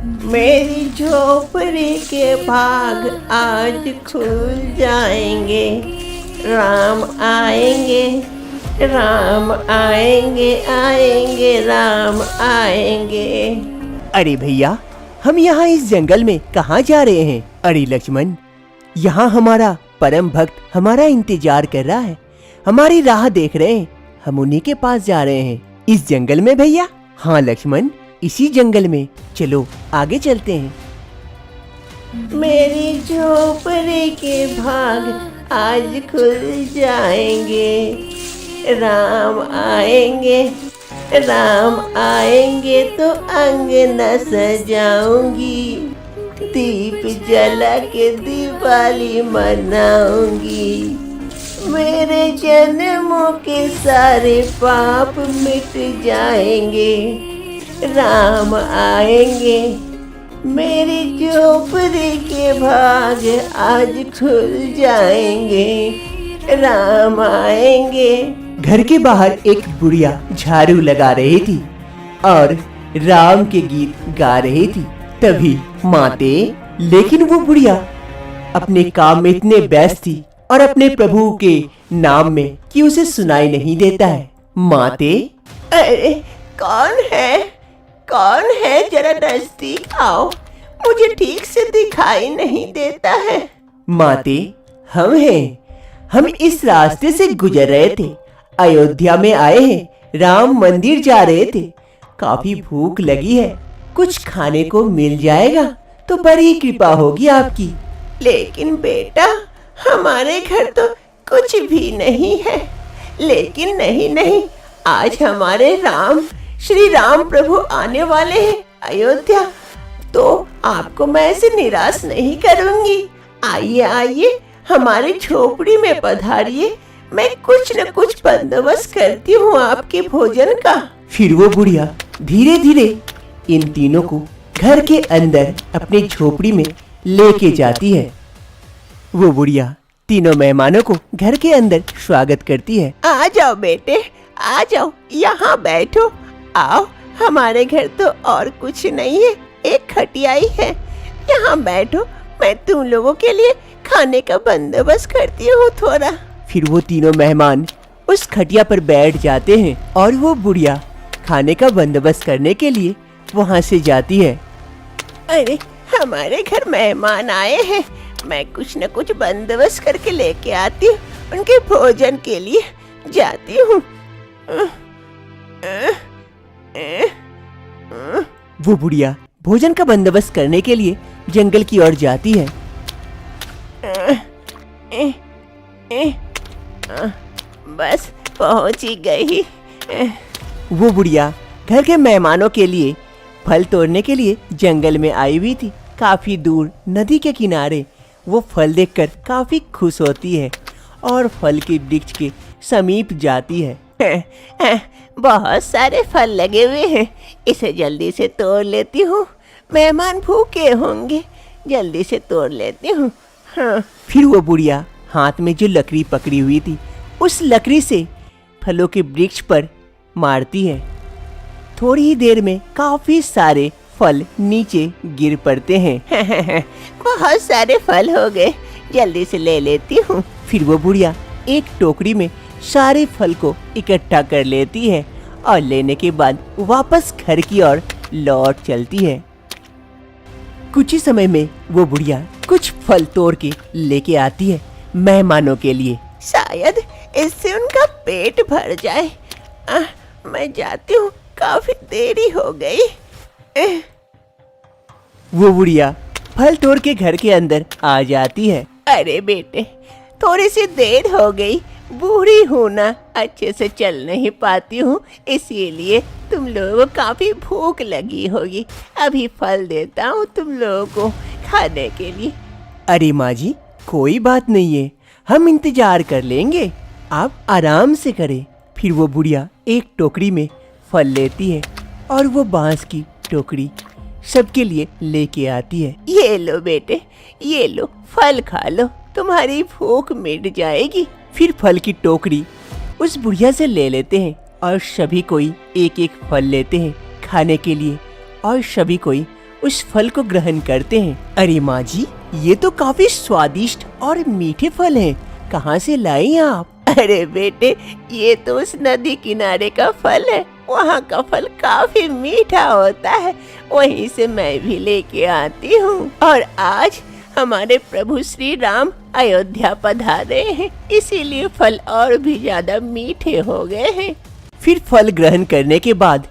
मेरी झोपड़ी के भाग आज खुल जाएंगे। राम आएंगे, राम आएंगे, आएंगे, राम आएंगे। अरे भैया, हम यहाँ इस जंगल में कहाँ जा रहे हैं? अरे लक्ष्मण, यहाँ हमारा परम भक्त हमारा इंतजार कर रहा है, हमारी राह देख रहे हैं, हम उन्हीं के पास जा रहे हैं। इस जंगल में भैया? हाँ लक्ष्मण, इसी जंगल में, चलो आगे चलते हैं। मेरी झोपड़ी के भाग आज खुल जाएंगे। राम आएंगे, राम आएंगे तो अंगना सजाऊंगी, दीप जला के दिवाली मनाऊंगी। मेरे जन्मों के सारे पाप मिट जाएंगे। राम आएंगे, मेरी झोपड़ी के भाग आज खुल जाएंगे। राम आएंगे। घर के बाहर एक बुढ़िया झाड़ू लगा रही थी और राम के गीत गा रही थी। तभी माते, लेकिन वो बुढ़िया अपने काम में इतने व्यस्त थी और अपने प्रभु के नाम में कि उसे सुनाई नहीं देता है। माते, अरे कौन है, कौन है? जरा नजदीक आओ, मुझे ठीक से दिखाई नहीं देता है। माते, हम हैं। हम इस रास्ते से गुजर रहे थे, अयोध्या में आए हैं, राम मंदिर जा रहे थे। काफी भूख लगी है, कुछ खाने को मिल जाएगा तो बड़ी कृपा होगी आपकी। लेकिन बेटा, हमारे घर तो कुछ भी नहीं है। लेकिन नहीं, आज हमारे राम, श्री राम प्रभु आने वाले हैं अयोध्या, तो आपको मैं ऐसे निराश नहीं करूंगी। आइए आइए, हमारी झोपड़ी में पधारिए, मैं कुछ न कुछ बंदोबस्त करती हूँ आपके भोजन का। फिर वो बुढ़िया धीरे धीरे इन तीनों को घर के अंदर अपनी झोपड़ी में लेके जाती है। वो बुढ़िया तीनों मेहमानों को घर के अंदर स्वागत करती है। आ जाओ बेटे, आ जाओ, यहाँ बैठो। आओ, हमारे घर तो और कुछ नहीं है, एक खटियाई है, यहाँ बैठो, मैं तुम लोगों के लिए खाने का बंदोबस्त करती हूँ थोड़ा। फिर वो तीनों मेहमान उस खटिया पर बैठ जाते हैं और वो बुढ़िया खाने का बंदोबस्त करने के लिए वहाँ से जाती है। अरे हमारे घर मेहमान आए हैं, मैं कुछ न कुछ बंदोबस्त करके लेके आती हूँ, उनके भोजन के लिए जाती हूँ। वो बुढ़िया भोजन का बंदोबस्त करने के लिए जंगल की ओर जाती है। बस पहुंच ही गई। वो बुढ़िया घर के मेहमानों के लिए फल तोड़ने के लिए जंगल में आई हुई थी। काफी दूर नदी के किनारे वो फल देखकर काफी खुश होती है और फल के वृक्ष के समीप जाती है। बहुत सारे फल लगे हुए हैं, इसे जल्दी से तोड़ लेती हूँ, मेहमान भूखे होंगे, जल्दी से तोड़ लेती हूँ। हाँ। फिर वो बुढ़िया हाथ में जो लकड़ी पकड़ी हुई थी उस लकड़ी से फलों के वृक्ष पर मारती है। थोड़ी ही देर में काफी सारे फल नीचे गिर पड़ते हैं। बहुत सारे फल हो गए, जल्दी से ले लेती हूँ। फिर वो बुढ़िया एक टोकरी में सारे फल को इकट्ठा कर लेती है और लेने के बाद वापस घर की ओर लौट चलती है। कुछ ही समय में वो बुढ़िया कुछ फल तोड़ के लेके आती है मेहमानों के लिए। शायद इससे उनका पेट भर जाए। मैं जाती हूँ, काफी देरी हो गई। वो बुढ़िया फल तोड़ के घर के अंदर आ जाती है। अरे बेटे, थोड़ी सी देर हो गई, बूढ़ी हूँ ना, अच्छे से चल नहीं पाती हूँ, इसीलिए तुम लोगों को काफी भूख लगी होगी। अभी फल देता हूँ तुम लोगों को खाने के लिए। अरे माँ जी, कोई बात नहीं है, हम इंतजार कर लेंगे, आप आराम से करें। फिर वो बुढ़िया एक टोकरी में फल लेती है और वो बांस की टोकरी सबके लिए लेके आती है। ये लो बेटे, ये लो, फल खा लो, तुम्हारी भूख मिट जाएगी। फिर फल की टोकरी उस बुढ़िया से ले लेते हैं और सभी कोई एक एक फल लेते हैं खाने के लिए और सभी कोई उस फल को ग्रहण करते हैं। अरे माँ जी, ये तो काफी स्वादिष्ट और मीठे फल हैं। कहाँ से लाई आप? अरे बेटे, ये तो उस नदी किनारे का फल है। वहाँ का फल काफी मीठा होता है, वहीं से मैं भी लेके आती हूँ। और आज हमारे प्रभु श्री राम अयोध्या पधारे हैं, इसीलिए फल और भी ज्यादा मीठे हो गए हैं। फिर फल ग्रहण करने के बाद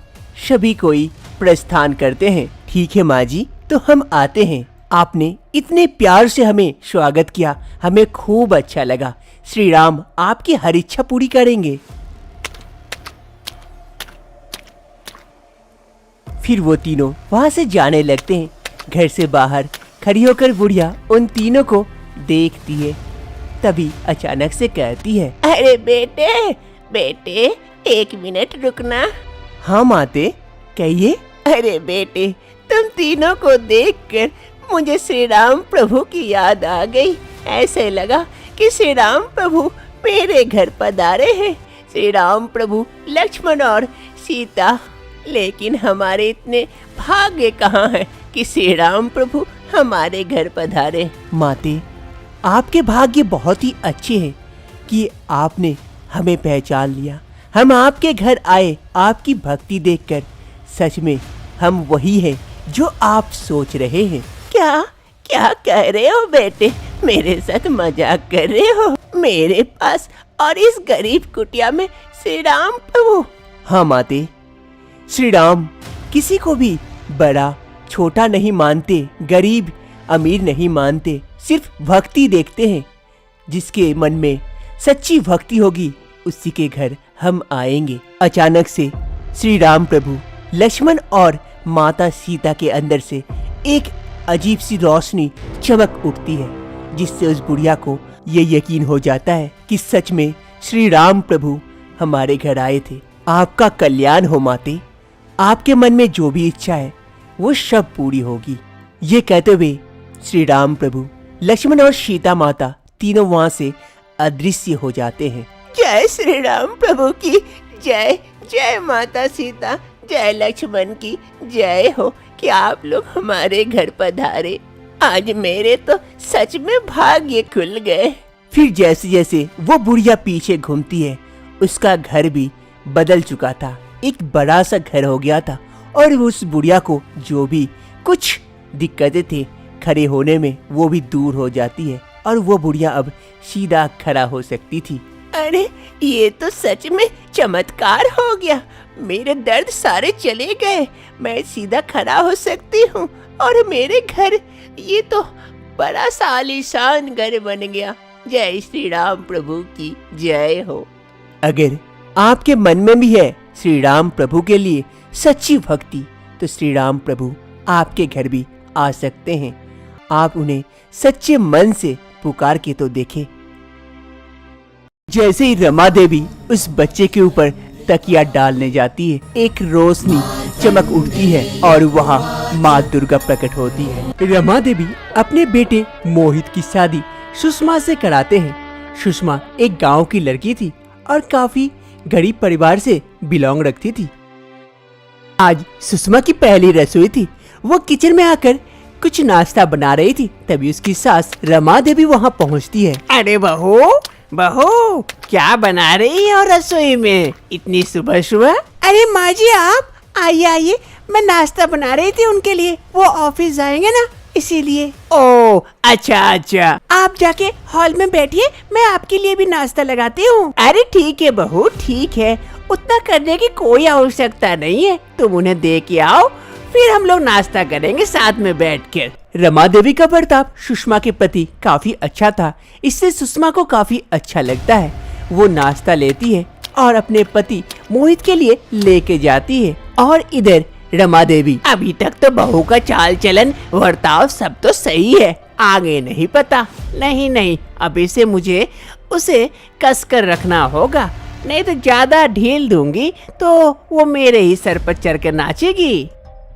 सभी कोई प्रस्थान करते हैं। ठीक है माँ जी, तो हम आते हैं। आपने इतने प्यार से हमें स्वागत किया, हमें खूब अच्छा लगा। श्री राम आपकी हर इच्छा पूरी करेंगे। फिर वो तीनों वहाँ से जाने लगते हैं। घर से बाहर खड़ी होकर बुढ़िया उन तीनों को देखती है। तभी अचानक से कहती है, अरे बेटे बेटे, 1 मिनट रुकना। हाँ माते, कहिए। अरे बेटे, तुम तीनों को देखकर मुझे श्री राम प्रभु की याद आ गई। ऐसे लगा कि श्री राम प्रभु मेरे घर पधारे हैं। श्री राम प्रभु, लक्ष्मण और सीता। लेकिन हमारे इतने भाग्य कहाँ हैं कि श्री राम प्रभु हमारे घर पधारे। माते, आपके भाग्य बहुत ही अच्छे हैं कि आपने हमें पहचान लिया। हम आपके घर आए आपकी भक्ति देखकर। सच में हम वही हैं जो आप सोच रहे हैं। क्या क्या कह रहे हो बेटे? मेरे साथ मजाक कर रहे हो? मेरे पास और इस गरीब कुटिया में श्री राम प्रभु? हाँ माते, श्री राम किसी को भी बड़ा छोटा नहीं मानते, गरीब अमीर नहीं मानते, सिर्फ भक्ति देखते हैं। जिसके मन में सच्ची भक्ति होगी उसी के घर हम आएंगे। अचानक से श्री राम प्रभु, लक्ष्मण और माता सीता के अंदर से एक अजीब सी रोशनी चमक उठती है, जिससे उस बुढ़िया को ये यकीन हो जाता है कि सच में श्री राम प्रभु हमारे घर आए थे। आपका कल्याण हो माते, आपके मन में जो भी इच्छा है वो सब पूरी होगी। ये कहते हुए श्री राम प्रभु, लक्ष्मण और सीता माता तीनों वहाँ से अदृश्य हो जाते हैं। जय श्री राम प्रभु की जय। जय माता सीता, जय लक्ष्मण की जय हो कि आप लोग हमारे घर पधारे। आज मेरे तो सच में भाग्य खुल गए। फिर जैसे जैसे वो बुढ़िया पीछे घूमती है, उसका घर भी बदल चुका था, एक बड़ा सा घर हो गया था। और उस बुढ़िया को जो भी कुछ दिक्कतें थी खड़े होने में, वो भी दूर हो जाती है और वो बुढ़िया अब सीधा खड़ा हो सकती थी। अरे ये तो सच में चमत्कार हो गया। मेरे दर्द सारे चले गए, मैं सीधा खड़ा हो सकती हूँ और मेरे घर, ये तो बड़ा सा आलीशान घर बन गया। जय श्री राम प्रभु की जय हो। अगर आपके मन में भी है श्री राम प्रभु के लिए सच्ची भक्ति, तो श्री राम प्रभु आपके घर भी आ सकते हैं। आप उन्हें सच्चे मन से पुकार के तो देखें। जैसे ही रमा देवी उस बच्चे के ऊपर तकिया डालने जाती है, एक रोशनी चमक उठती है और वहाँ माँ दुर्गा प्रकट होती है। रमा देवी अपने बेटे मोहित की शादी सुषमा से कराते हैं। सुषमा एक गांव की लड़की थी और काफी गरीब परिवार से बिलोंग रखती थी। आज सुषमा की पहली रसोई थी। वो किचन में आकर कुछ नाश्ता बना रही थी, तभी उसकी सास रमा देवी वहाँ पहुँचती है। अरे बहू बहू, क्या बना रही हो रसोई में इतनी सुबह सुबह? अरे माँ जी, आप आइए आइए, मैं नाश्ता बना रही थी उनके लिए। वो ऑफिस जाएंगे ना, इसीलिए। ओ अच्छा अच्छा, आप जाके हॉल में बैठिए, मैं आपके लिए भी नाश्ता लगाती हूँ। अरे ठीक है बहू, ठीक है, उतना करने की कोई आवश्यकता नहीं है। तुम उन्हें दे के आओ, फिर हम लोग नाश्ता करेंगे साथ में बैठकर। रमा देवी का बर्ताव सुषमा के प्रति काफी अच्छा था, इससे सुषमा को काफी अच्छा लगता है। वो नाश्ता लेती है और अपने पति मोहित के लिए लेके जाती है। और इधर रमा देवी, अभी तक तो बहू का चाल चलन बर्ताव सब तो सही है, आगे नहीं पता। नहीं नहीं, अभी से मुझे उसे कस कर रखना होगा, नहीं तो ज्यादा ढील दूंगी तो वो मेरे ही सर पर चढ़ कर नाचेगी।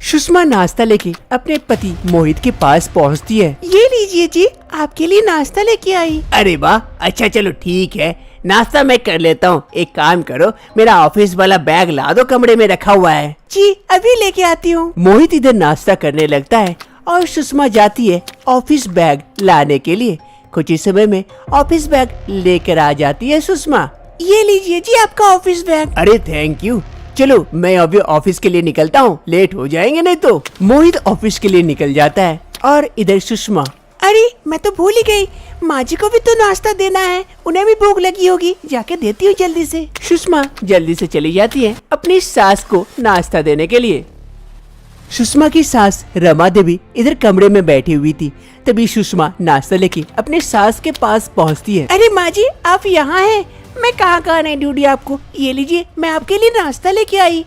सुषमा नाश्ता लेके अपने पति मोहित के पास पहुंचती है। ये लीजिए जी, आपके लिए नाश्ता लेके आई। अरे वाह, अच्छा चलो ठीक है, नाश्ता मैं कर लेता हूँ। एक काम करो, मेरा ऑफिस वाला बैग ला दो, कमरे में रखा हुआ है। जी अभी लेके आती हूँ। मोहित इधर नाश्ता करने लगता है और सुषमा जाती है ऑफिस बैग लाने के लिए। कुछ ही समय में ऑफिस बैग लेकर आ जाती है सुषमा। ये लीजिए जी आपका ऑफिस बैग। अरे थैंक यू। चलो मैं अभी ऑफिस के लिए निकलता हूँ, लेट हो जाएंगे नहीं तो। मोहित ऑफिस के लिए निकल जाता है और इधर सुषमा। अरे मैं तो भूल ही गई, माँ जी को भी तो नाश्ता देना है, उन्हें भी भूख लगी होगी, जाके देती हूँ जल्दी से। सुषमा जल्दी से चली जाती है अपनी सास को नाश्ता देने के लिए। सुषमा की सास रमा देवी इधर कमरे में बैठी हुई थी। तभी सुषमा नाश्ता लेके अपने सास के पास पहुंचती है। अरे माँ जी आप यहाँ हैं, मैं कहाँ नहीं ढूंढी आपको। ये लीजिए मैं आपके लिए नाश्ता लेके आई।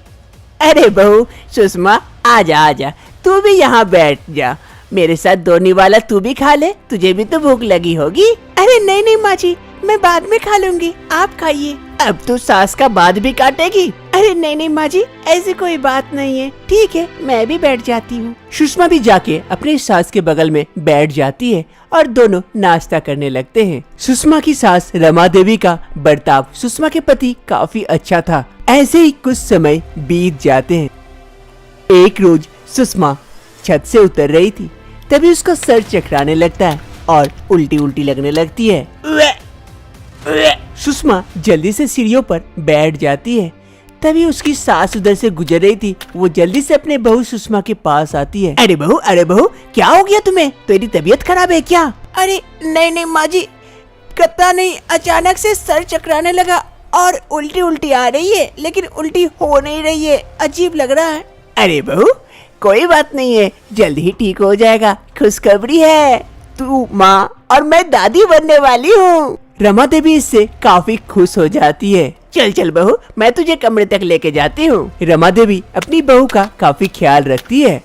अरे बहू सुषमा, आजा आजा, तू भी यहाँ बैठ जा, मेरे साथ दोनी वाला तू भी खा ले, तुझे भी तो भूख लगी होगी। अरे नहीं नहीं माँ जी, मैं बाद में खा लूंगी, आप खाइए। अब तू सास का बात भी काटेगी? अरे नहीं नहीं माँ जी, ऐसी कोई बात नहीं है। ठीक है मैं भी बैठ जाती हूँ। सुषमा भी जाके अपनी सास के बगल में बैठ जाती है और दोनों नाश्ता करने लगते हैं। सुषमा की सास रमा देवी का बर्ताव सुषमा के प्रति काफी अच्छा था। ऐसे ही कुछ समय बीत जाते हैं। एक रोज सुषमा छत से उतर रही थी, तभी उसका सर चकराने लगता है और उल्टी उल्टी लगने लगती है। सुषमा जल्दी से सीढ़ियों पर बैठ जाती है। तभी उसकी सास उधर से गुजर रही थी। वो जल्दी से अपने बहू सुषमा के पास आती है। अरे बहू क्या हो गया तुम्हें? तेरी तबीयत खराब है क्या? अरे नहीं नहीं माँ जी, पता नहीं अचानक से सर चकराने लगा और उल्टी उल्टी आ रही है, लेकिन उल्टी हो नहीं रही है, अजीब लग रहा है। अरे बहू कोई बात नहीं है, जल्दी ही ठीक हो जाएगा। खुशखबरी है, तू माँ और मैं दादी बनने वाली हूँ। रमा देवी इससे काफी खुश हो जाती है। चल चल बहू, मैं तुझे कमरे तक लेके जाती हूँ। रमा देवी अपनी बहू का काफी ख्याल रखती है।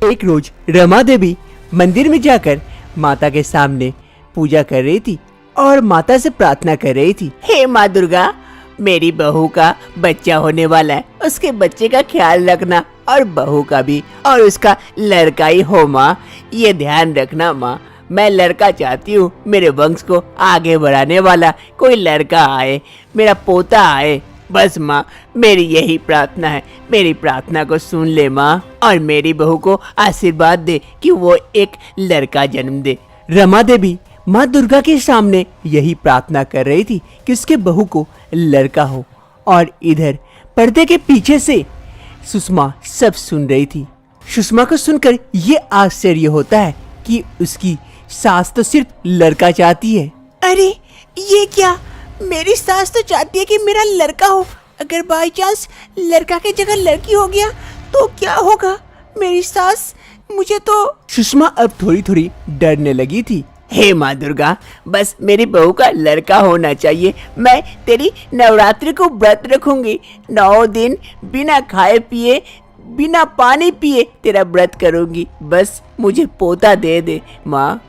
एक रोज रमा देवी मंदिर में जाकर माता के सामने पूजा कर रही थी और माता से प्रार्थना कर रही थी। हे माँ दुर्गा, मेरी बहू का बच्चा होने वाला है, उसके बच्चे का ख्याल रखना और बहू का भी, और उसका लड़का ही हो माँ, ये ध्यान रखना माँ। मैं लड़का चाहती हूँ, मेरे वंश को आगे बढ़ाने वाला कोई लड़का आए, मेरा पोता आए। बस माँ मेरी यही प्रार्थना है, मेरी प्रार्थना को सुन ले माँ, और मेरी बहू को आशीर्वाद दे कि वो एक लड़का जन्म दे। रमा देवी माँ दुर्गा के सामने यही प्रार्थना कर रही थी कि उसके बहू को लड़का हो, और इधर पर्दे के पीछे से सुषमा सब सुन रही थी। सुषमा को सुनकर ये आश्चर्य होता है कि उसकी सास तो सिर्फ लड़का चाहती है। अरे ये क्या, मेरी सास तो चाहती है कि मेरा लड़का हो, अगर बाई चांस लड़का की जगह लड़की हो गया तो क्या होगा? मेरी सास मुझे तो। सुषमा अब थोड़ी थोड़ी डरने लगी थी। हे माँ दुर्गा, बस मेरी बहू का लड़का होना चाहिए। मैं तेरी नवरात्रि को व्रत रखूंगी, 9 दिन बिना खाए पिए बिना पानी पिए तेरा व्रत करूंगी, बस मुझे पोता दे दे माँ।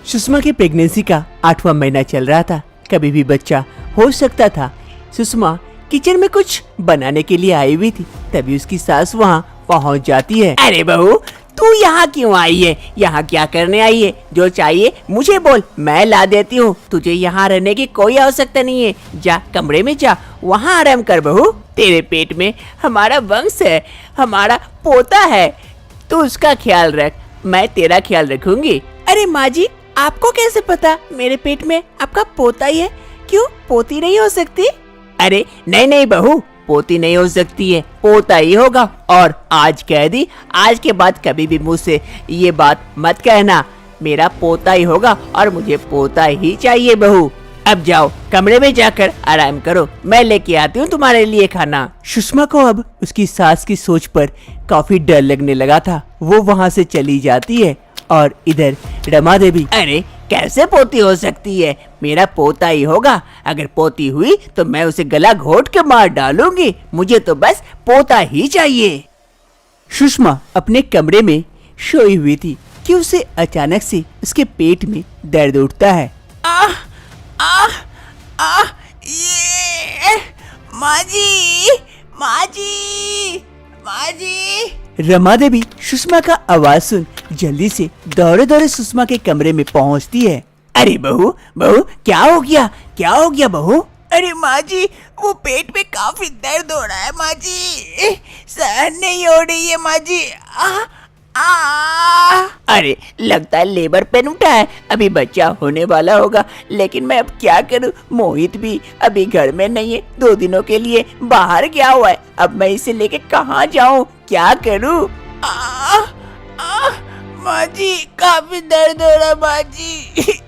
सुषमा की प्रेगनेंसी का 8वां महीना चल रहा था, कभी भी बच्चा हो सकता था। सुषमा किचन में कुछ बनाने के लिए आई हुई थी, तभी उसकी सास वहाँ पहुँच जाती है। अरे बहू तू यहाँ क्यों आई है? यहाँ क्या करने आई है? जो चाहिए मुझे बोल, मैं ला देती हूँ। तुझे यहाँ रहने की कोई आवश्यकता नहीं है, जा कमरे में जा, वहाँ आराम कर बहू। तेरे पेट में हमारा वंश है, हमारा पोता है, तू उसका ख्याल रख, मैं तेरा ख्याल रखूंगी। अरे माँ जी आपको कैसे पता मेरे पेट में आपका पोता ही है? क्यों पोती नहीं हो सकती? अरे नहीं नहीं बहू, पोती नहीं हो सकती है, पोता ही होगा। और आज कह दी, आज के बाद कभी भी मुझसे ये बात मत कहना, मेरा पोता ही होगा और मुझे पोता ही चाहिए बहू। अब जाओ कमरे में जाकर आराम करो, मैं लेके आती हूँ तुम्हारे लिए खाना। सुषमा को अब उसकी सास की सोच पर काफी डर लगने लगा था। वो वहाँ से चली जाती है और इधर रमा देवी, अरे कैसे पोती हो सकती है? मेरा पोता ही होगा, अगर पोती हुई तो मैं उसे गला घोट के मार डालूंगी, मुझे तो बस पोता ही चाहिए। सुषमा अपने कमरे में सोई हुई थी कि उसे अचानक से उसके पेट में दर्द उठता है। ये माँ जी, माँ जी, माँ जी। रमा देवी सुषमा का आवाज सुन जल्दी से दौड़े दौड़े सुषमा के कमरे में पहुंचती है। अरे बहू बहू क्या हो गया बहू? अरे माँ जी, वो पेट में काफी दर्द हो रहा है माँ जी, सहन नहीं हो रही है माँ जी। अरे लगता है लेबर पेन उठा है, अभी बच्चा होने वाला होगा। लेकिन मैं अब क्या करूं, मोहित भी अभी घर में नहीं है, 2 दिनों के लिए बाहर गया हुआ है। अब मैं इसे लेके कहाँ जाऊं, क्या करूं? माँ जी काफी दर्द हो रहा है माँ जी।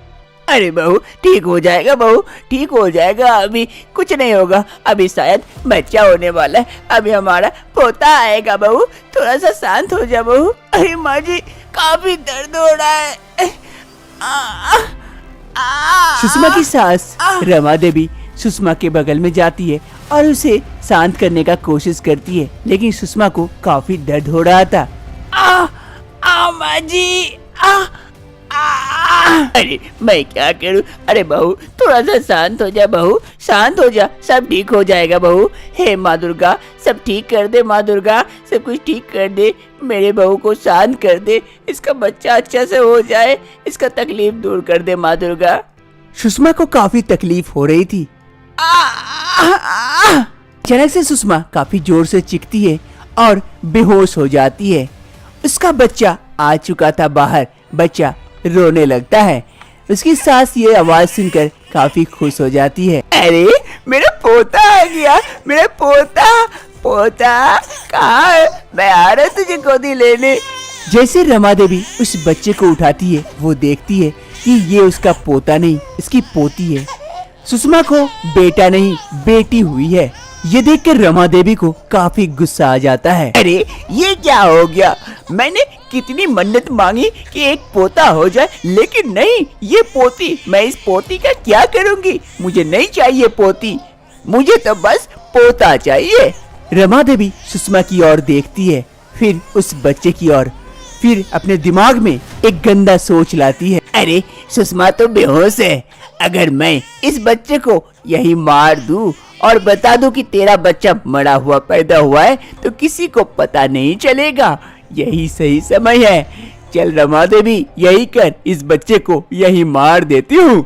अरे बहू ठीक हो जाएगा, बहू ठीक हो जाएगा, अभी कुछ नहीं होगा। अभी शायद बच्चा होने वाला है, अभी हमारा पोता आएगा। बहू थोड़ा सा शांत हो जा बहू। अरे माँ जी काफी दर्द हो रहा है। सुषमा की सास रमा देवी सुषमा के बगल में जाती है और उसे शांत करने का कोशिश करती है, लेकिन सुषमा को काफी दर्द हो रहा था। माँ जी अरे मैं क्या करूं? अरे बहू थोड़ा सा शांत हो जा बहू, शांत हो जा, सब ठीक हो जाएगा बहू। हे माँ दुर्गा सब ठीक कर दे, माँ दुर्गा सब कुछ ठीक कर दे, मेरे बहू को शांत कर दे, इसका बच्चा अच्छा से हो जाए, इसका तकलीफ दूर कर दे माँ दुर्गा। सुषमा को काफी तकलीफ हो रही थी। अचानक से सुषमा काफी जोर से चीखती है और बेहोश हो जाती है। उसका बच्चा आ चुका था बाहर, बच्चा रोने लगता है। उसकी सास ये आवाज सुनकर काफी खुश हो जाती है। अरे मेरा पोता आ गया, मेरा पोता कहाँ है? मैं आ रहा तुझे गोदी लेने। जैसे रमा देवी उस बच्चे को उठाती है, वो देखती है कि ये उसका पोता नहीं, इसकी पोती है। सुषमा को बेटा नहीं बेटी हुई है। ये देखकर रमा देवी को काफी गुस्सा आ जाता है। अरे ये क्या हो गया? मैंने कितनी मन्नत मांगी कि एक पोता हो जाए, लेकिन नहीं, ये पोती, मैं इस पोती का क्या करूंगी? मुझे नहीं चाहिए पोती, मुझे तो बस पोता चाहिए। रमा देवी सुषमा की ओर देखती है, फिर उस बच्चे की ओर, फिर अपने दिमाग में एक गंदा सोच लाती है। अरे सुषमा तो बेहोश है, अगर मैं इस बच्चे को यही मार दूं और बता दूं कि तेरा बच्चा मरा हुआ पैदा हुआ है, तो किसी को पता नहीं चलेगा। यही सही समय है। चल रमा देवी यही कर, इस बच्चे को यही मार देती हूँ।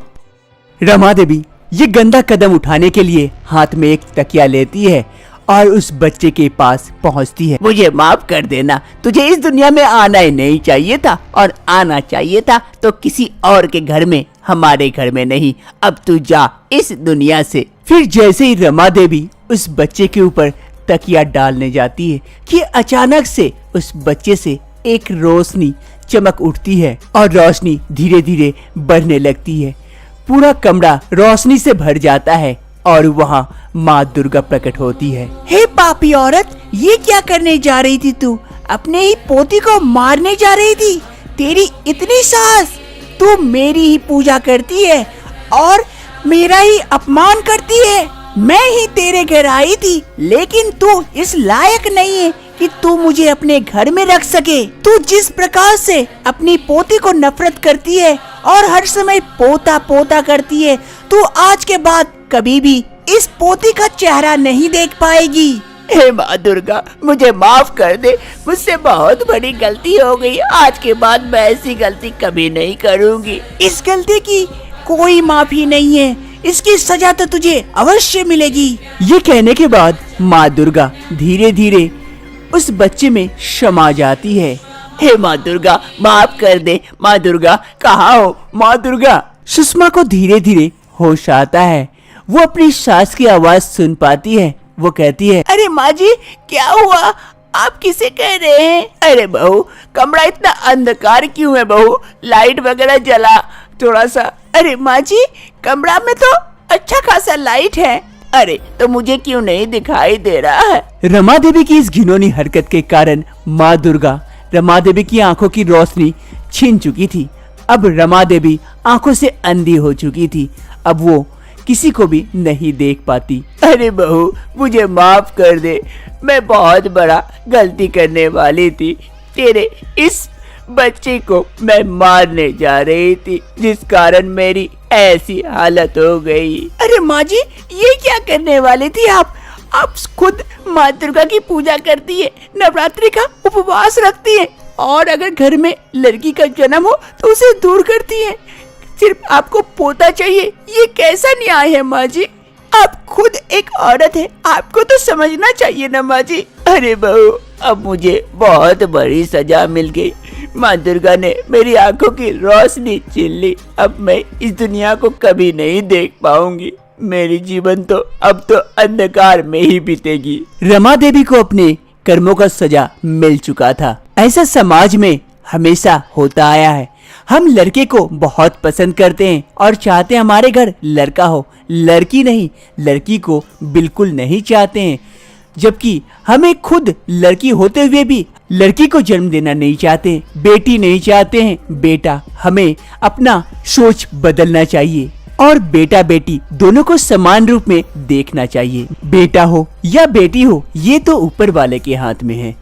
रमा देवी ये गंदा कदम उठाने के लिए हाथ में एक तकिया लेती है और उस बच्चे के पास पहुंचती है। मुझे माफ कर देना, तुझे इस दुनिया में आना ही नहीं चाहिए था, और आना चाहिए था तो किसी और के घर में, हमारे घर में नहीं। अब तू जा इस दुनिया से। फिर जैसे ही रमा देवी उस बच्चे के ऊपर तकिया डालने जाती है कि अचानक से उस बच्चे से एक रोशनी चमक उठती है और रोशनी धीरे धीरे बढ़ने लगती है। पूरा कमरा रोशनी से भर जाता है और वहाँ माँ दुर्गा प्रकट होती है। हे पापी औरत, ये क्या करने जा रही थी तू? अपने ही पोती को मारने जा रही थी? तेरी इतनी साहस, तू मेरी ही पूजा करती है और मेरा ही अपमान करती है। मैं ही तेरे घर आई थी, लेकिन तू इस लायक नहीं है कि तू मुझे अपने घर में रख सके। तू जिस प्रकार से अपनी पोती को नफरत करती है और हर समय पोता पोता करती है, तू आज के बाद कभी भी इस पोती का चेहरा नहीं देख पाएगी। हे माँ दुर्गा मुझे माफ कर दे, मुझसे बहुत बड़ी गलती हो गई, आज के बाद मैं ऐसी गलती कभी नहीं करूँगी। इस गलती की कोई माफी नहीं है, इसकी सजा तो तुझे अवश्य मिलेगी। ये कहने के बाद माँ दुर्गा धीरे धीरे उस बच्चे में समा जाती है। हे माँ दुर्गा माफ कर दे, माँ दुर्गा कहाँ हो माँ दुर्गा? सुषमा को धीरे धीरे होश आता है। वो अपनी सास की आवाज सुन पाती है। वो कहती है, अरे माँ जी क्या हुआ, आप किसे कह रहे हैं? अरे बहू कमरा इतना अंधकार क्यों है बहू, लाइट वगैरह जला थोड़ा सा। अरे माँ जी कमरा में तो अच्छा खासा लाइट है। अरे तो मुझे क्यों नहीं दिखाई दे रहा है? रमा देवी की इस घिनौनी हरकत के कारण माँ दुर्गा रमा देवी की आंखों की रोशनी छीन चुकी थी। अब रमा देवी आंखों से अंधी हो चुकी थी। अब वो किसी को भी नहीं देख पाती। अरे बहू मुझे माफ कर दे, मैं बहुत बड़ा गलती करने वाली थी। तेरे इस बच्चे को मैं मारने जा रही थी, जिस कारण मेरी ऐसी हालत हो गई। अरे माँ जी ये क्या करने वाली थी आप? आप खुद माँ दुर्गा की पूजा करती है, नवरात्रि का उपवास रखती है, और अगर घर में लड़की का जन्म हो तो उसे दूर करती है। सिर्फ आपको पोता चाहिए, ये कैसा न्याय है माँ जी? आप खुद एक औरत है, आपको तो समझना चाहिए ना माँ जी। अरे बहू, अब मुझे बहुत बड़ी सजा मिल गई। माँ दुर्गा ने मेरी आंखों की रोशनी छीन ली। अब मैं इस दुनिया को कभी नहीं देख पाऊंगी। मेरी जीवन तो अब तो अंधकार में ही बीतेगी। रमा देवी को अपने कर्मों का सजा मिल चुका था। ऐसा समाज में हमेशा होता आया है। हम लड़के को बहुत पसंद करते हैं और चाहते हैं हमारे घर लड़का हो, लड़की नहीं। लड़की को बिल्कुल नहीं चाहते हैं, जबकि हमें खुद लड़की होते हुए भी लड़की को जन्म देना नहीं चाहते, बेटी नहीं चाहते हैं बेटा। हमें अपना सोच बदलना चाहिए और बेटा बेटी दोनों को समान रूप में देखना चाहिए। बेटा हो या बेटी हो, ये तो ऊपर वाले के हाथ में है।